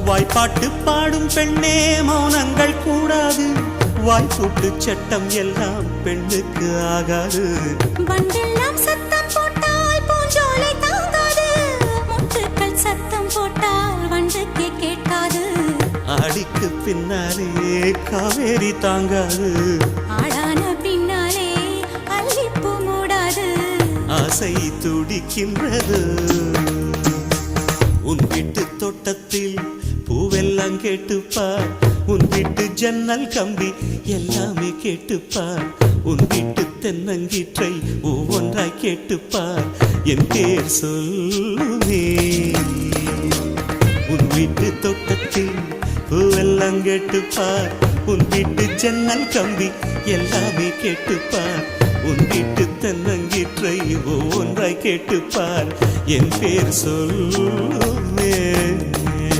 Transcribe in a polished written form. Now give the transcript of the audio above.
வாய்ப்பாட்டு பாடும் பெண்ணே மௌனங்கள் கூடாது, வாய்ப்பூட்டு சட்டம் எல்லாம் பெண்ணுக்கு ஆகாது. வண்டெல்லாம் சத்தம் போட்டால் பூஞ்சோலை தாங்காது, முட்டுக்கள் சத்தம் போட்டால் வண்டுக்கே கேட்காது. ஆடிக்கு பின்னாலே காவேரி தாங்காது, ஆளான பின்னாலே அல்லிப்பூ மூடாது. ஆசை துடிக்கின்றது. உன் வீட்டு தோட்டத்தில் பூவெல்லாம் கேட்டுப்பார், உன் வீட்டு ஜன்னல் கம்பி எல்லாமே கேட்டுப்பார், உன் வீட்டு தென்னங்கீற்றை ஒவ்வொன்றாய் கேட்டுப்பார், என் பேர் சொல்லுமே. உன் வீட்டு தோட்டத்தில் பூவெல்லாம் கேட்டுப்பார், உன் வீட்டு ஜன்னல் கம்பி எல்லாமே கேட்டுப்பார், உன் வீட்டு தென்னங்கீற்றை ஒவ்வொன்றாய் கேட்டுப்பார், என் பேர் சொல்லுமே.